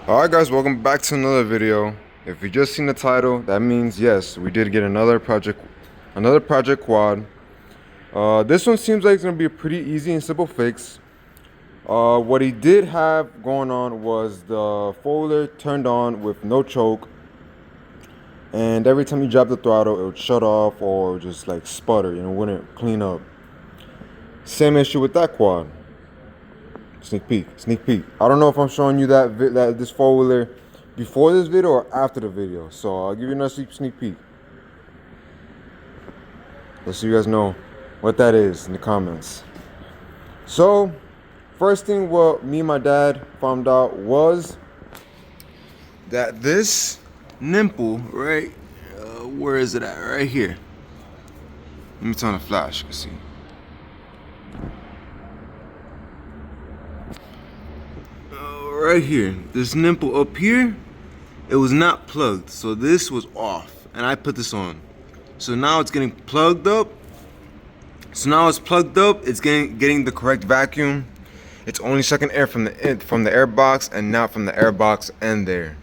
Alright guys, welcome back to another video. If you just seen the title, that means yes, we did get another project quad. This one seems like it's gonna be a pretty easy and simple fix. What he did have going on was the four-wheeler turned on with no choke, and every time you drop the throttle it would shut off or just like sputter, wouldn't clean up. Same issue with that quad. Sneak peek. I don't know if I'm showing you that this four-wheeler before this video or after the video, so I'll give you another sneak peek. Let's see you guys know what that is in the comments. So first thing what me and my dad found out was that this nipple, right, where is it at? Right here. Let me turn the flash, you can see. Right here, this nipple up here, it was not plugged, so this was off, and I put this on. So now it's getting plugged up. It's getting the correct vacuum. It's only sucking air from the air box and not from the air box end there.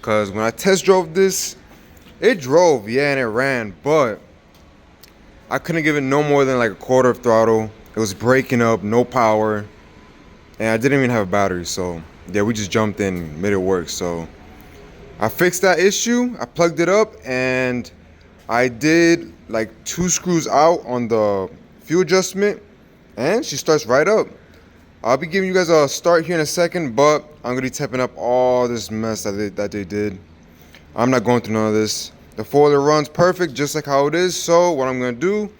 Cause when I test drove this, it drove, yeah, and it ran, but I couldn't give it no more than like a quarter of throttle. It was breaking up, no power, and I didn't even have a battery, so yeah, we just jumped in, made it work. So I fixed that issue. I plugged it up, and I did like 2 screws out on the fuel adjustment, and she starts right up. I'll be giving you guys a start here in a second, but I'm gonna be tapping up all this mess that they did. I'm not going through none of this. The foiler runs perfect, just like how it is. So what I'm gonna do,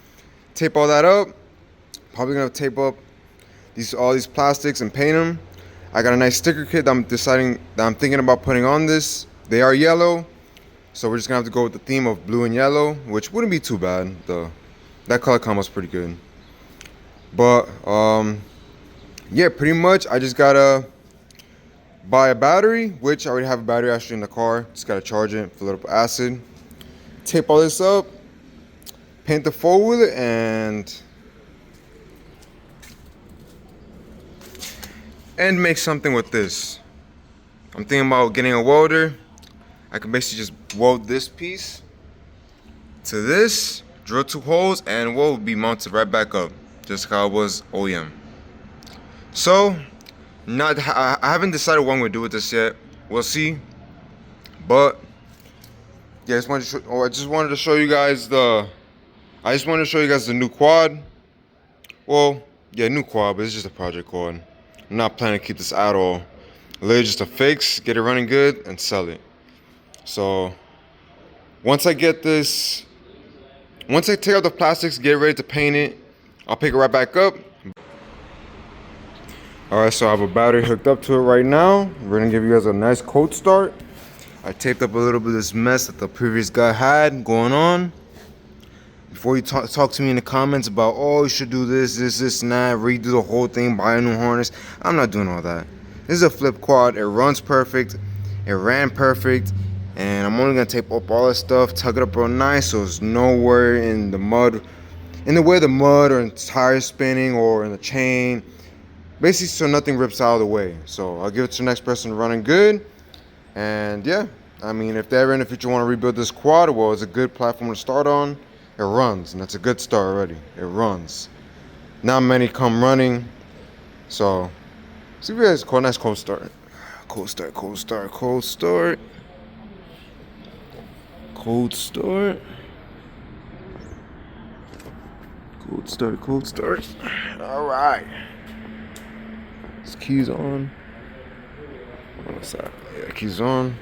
tape all that up. Probably gonna tape up all these plastics and paint them. I got a nice sticker kit that I'm thinking about putting on this. They are yellow, so we're just gonna have to go with the theme of blue and yellow, which wouldn't be too bad. That color combo is pretty good. But yeah, pretty much I just gotta buy a battery, which I already have a battery actually in the car. Just gotta charge it, fill it up with acid, tape all this up, paint the four-wheeler, and make something with this. I'm thinking about getting a welder. I can basically just weld this piece to this, drill 2 holes, and will be mounted right back up, just how it was OEM. So, I haven't decided what I'm gonna do with this yet. We'll see. But yeah, I just wanted to show you guys the new quad. Well, yeah, new quad, but it's just a project quad. I'm not planning to keep this at all. Literally just a fix, get it running good, and sell it. So once I take out the plastics, get ready to paint it, I'll pick it right back up. Alright, so I have a battery hooked up to it right now. We're gonna give you guys a nice cold start. I taped up a little bit of this mess that the previous guy had going on. Before you talk to me in the comments about, oh, you should do this, and that, redo the whole thing, buy a new harness. I'm not doing all that. This is a flip quad. It runs perfect. It ran perfect. And I'm only going to tape up all this stuff, tuck it up real nice so it's nowhere in the way of the mud or in the tires spinning or in the chain. Basically so nothing rips out of the way. So I'll give it to the next person running good. And yeah, I mean, if they ever in the future want to rebuild this quad, well, it's a good platform to start on. It runs, and that's a good start already. It runs. Not many come running, so see if you guys nice cold start. Cold start. All right. This keys on. What's that? Yeah, keys on.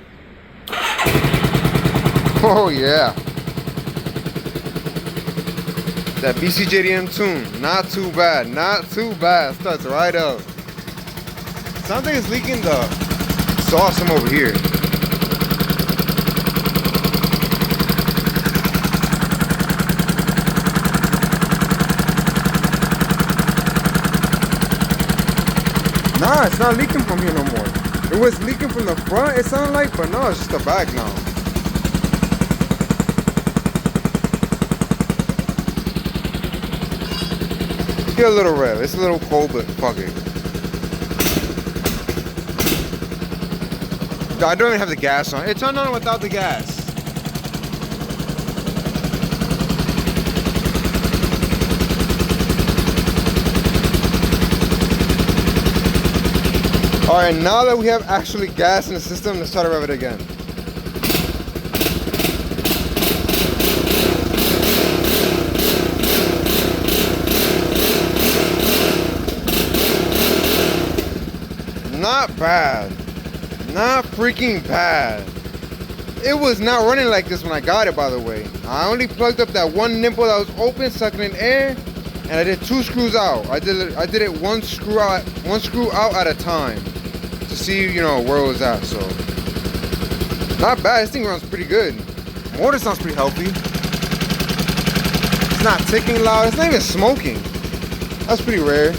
Oh yeah. That BCJDM tune, not too bad. Starts right up. Something is leaking the sauce from over here. Nah, it's not leaking from here no more. It was leaking from the front, it sounded like, but no, it's just the back now. Get a little rev. It's a little cold, but fuck it. I don't even have the gas on. It turned on without the gas. Alright, now that we have actually gas in the system, let's try to rev it again. Not bad. Not freaking bad. It was not running like this when I got it, by the way. I only plugged up that one nipple that was open, sucking in air, and I did 2 screws out. I did it one screw out at a time to see, you know, where it was at. So not bad. This thing runs pretty good. Motor sounds pretty healthy. It's not ticking loud. It's not even smoking. That's pretty rare.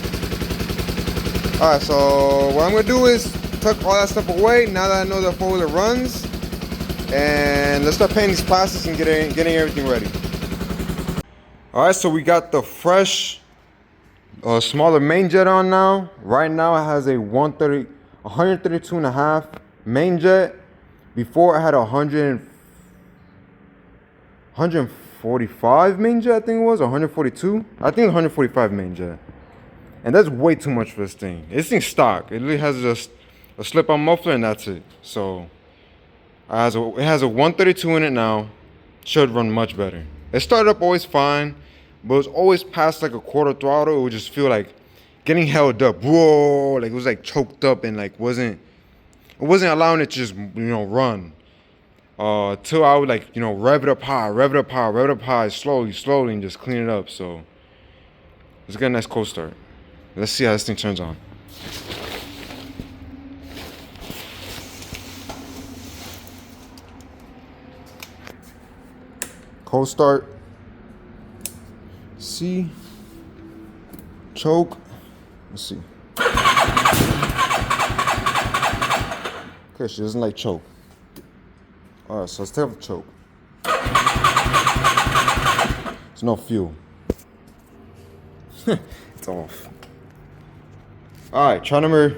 Alright, so what I'm gonna do is tuck all that stuff away now that I know the 4-wheeler runs, and let's start painting these plastics and getting everything ready. Alright, so we got the fresh smaller main jet on now. Right now it has a 132.5 main jet. Before I had 145 main jet, I think it was, 142. I think it was 145 main jet. And that's way too much for this thing. This thing's stock. It really has just a slip-on muffler and that's it. So it has a 132 in it now. Should run much better. It started up always fine, but it was always past like a quarter throttle. It would just feel like getting held up. Whoa, like it was like choked up and like wasn't allowing it to just, you know, run. Till I would like, you know, rev it up high, slowly, and just clean it up. So let's get a nice cold start. Let's see how this thing turns on. Cold start. See. Choke. Let's see. Okay, she doesn't like choke. Alright, so let's take off the choke. There's no fuel. It's off. Alright, try number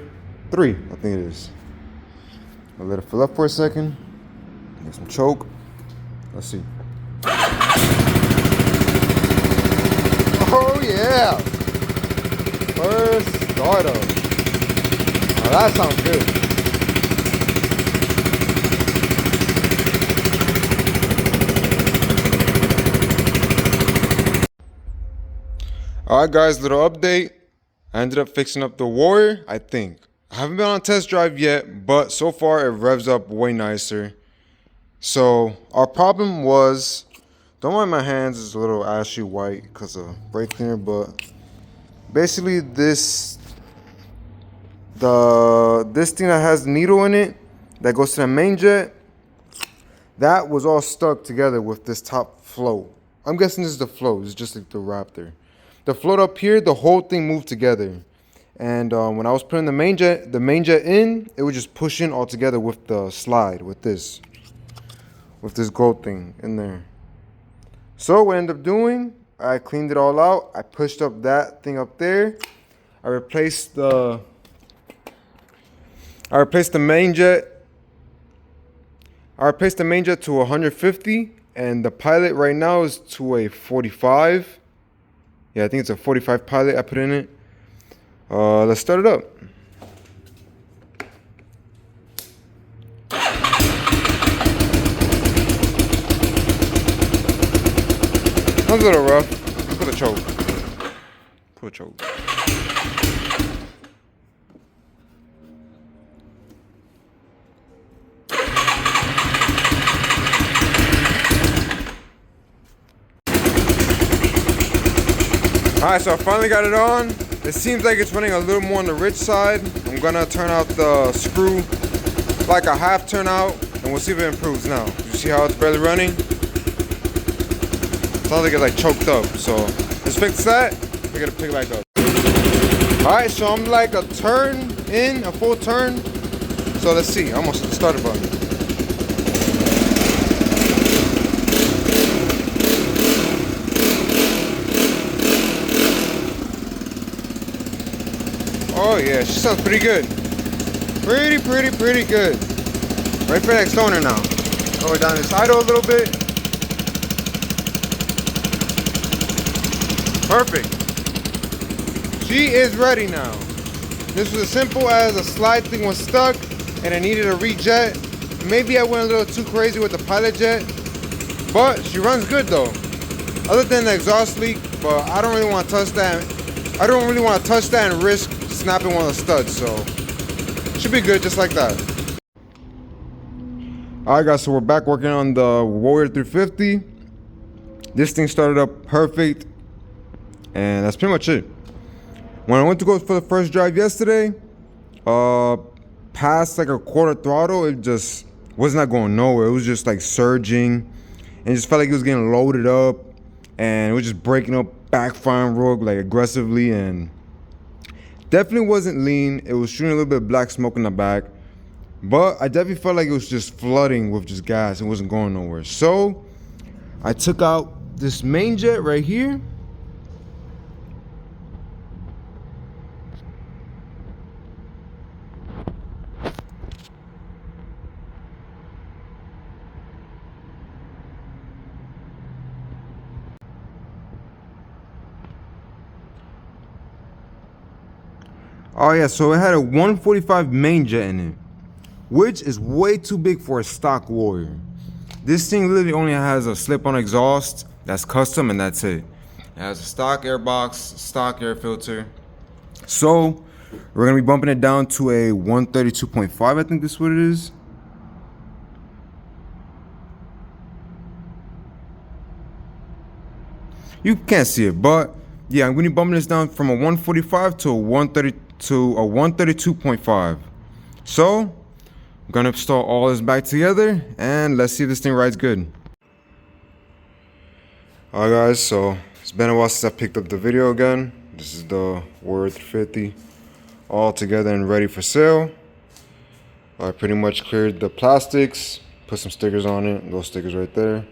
3, I think it is. I'll let it fill up for a second. Get some choke. Let's see. Oh yeah! First startup. Oh, that sounds good. Alright guys, little update. I ended up fixing up the Warrior, I think. I haven't been on a test drive yet, but so far it revs up way nicer. So our problem was, don't mind my hands, it's a little ashy white because of brake cleaner, but basically this thing that has the needle in it that goes to the main jet, that was all stuck together with this top float. I'm guessing this is the float, it's just like the Raptor. The float up here, the whole thing moved together. And when I was putting the main jet in, it would just push in all together with the slide, with this gold thing in there. So what I ended up doing, I cleaned it all out. I pushed up that thing up there. I replaced the main jet. I replaced the main jet to 150, and the Pilot right now is to a 45. Yeah, I think it's a 45 Pilot I put in it. Let's start it up. Sounds a little rough. Put a choke. Put a choke. Alright, so I finally got it on. It seems like it's running a little more on the rich side. I'm gonna turn out the screw like a half turn out, and we'll see if it improves now. You see how it's barely running? Sounds like it's like choked up. So let's fix that. We're gonna pick it back up. Alright, so I'm like a turn in, a full turn. So let's see. I almost hit the starter button. Oh yeah, she sounds pretty good. Pretty good. Ready for the next owner now. Lower down this idle a little bit. Perfect. She is ready now. This was as simple as a slide thing was stuck and I needed a rejet. Maybe I went a little too crazy with the pilot jet, but she runs good though. Other than the exhaust leak, but I don't really want to touch that. I don't really want to touch that and risk snapping one of the studs, so should be good just like that. Alright guys, so we're back working on the Warrior 350. This thing started up perfect, and that's pretty much it. When I went to go for the first drive yesterday, past like a quarter throttle, it just was not going nowhere. It was just like surging, and it just felt like it was getting loaded up, and it was just breaking up, backfiring rogue like aggressively, and definitely wasn't lean. It was shooting a little bit of black smoke in the back, but I definitely felt like it was just flooding with just gas. It wasn't going nowhere. So I took out this main jet right here. Oh yeah, so it had a 145 main jet in it, which is way too big for a stock Warrior. This thing literally only has a slip-on exhaust that's custom, and that's it. It has a stock air box, stock air filter. So we're gonna be bumping it down to a 132.5, I think that's what it is. You can't see it, but yeah, I'm gonna be bumping this down from a 145 to a 132.5. So I'm gonna install all this back together and let's see if this thing rides good. Alright guys, so it's been a while since I picked up the video again. This is the Warrior 350 all together and ready for sale. I pretty much cleared the plastics, put some stickers on it, those stickers right there.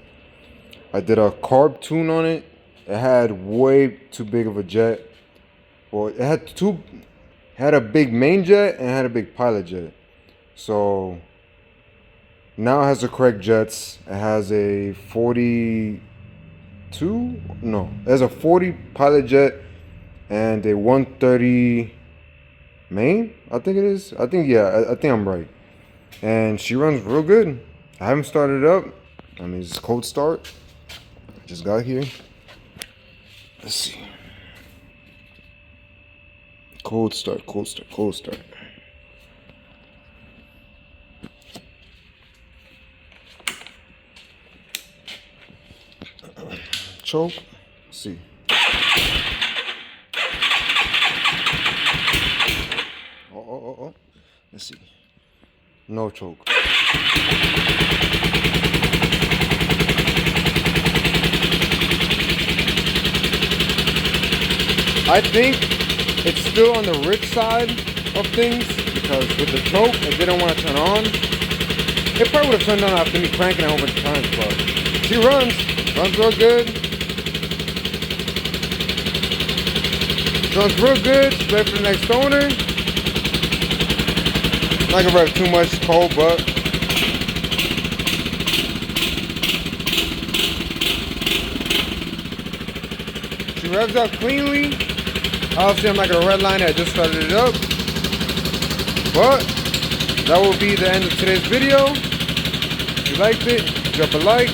I did a carb tune on it. It had way too big of a jet. Well, it had a big main jet and had a big pilot jet. So now it has the correct jets. It has a 42, no, it has a 40 pilot jet and a 130 main, I think it is. I think I'm right. And she runs real good. I haven't started it up. I mean, it's cold start. Just got here. Let's see. Cold start. Choke. Let's see. Oh. Let's see. No choke. I think it's still on the rich side of things because with the choke, it didn't want to turn on. It probably would have turned on after me cranking it a whole bunch of times, but she runs real good. Runs real good. She's ready for the next owner. Not gonna rev too much, it's cold, but she revs up cleanly. Obviously, I'm not gonna redline it. I just started it up, but that will be the end of today's video. If you liked it, drop a like,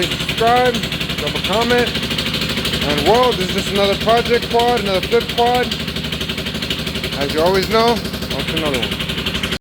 subscribe, drop a comment, and well, this is just another project quad, another flip quad. As you always know, on to another one.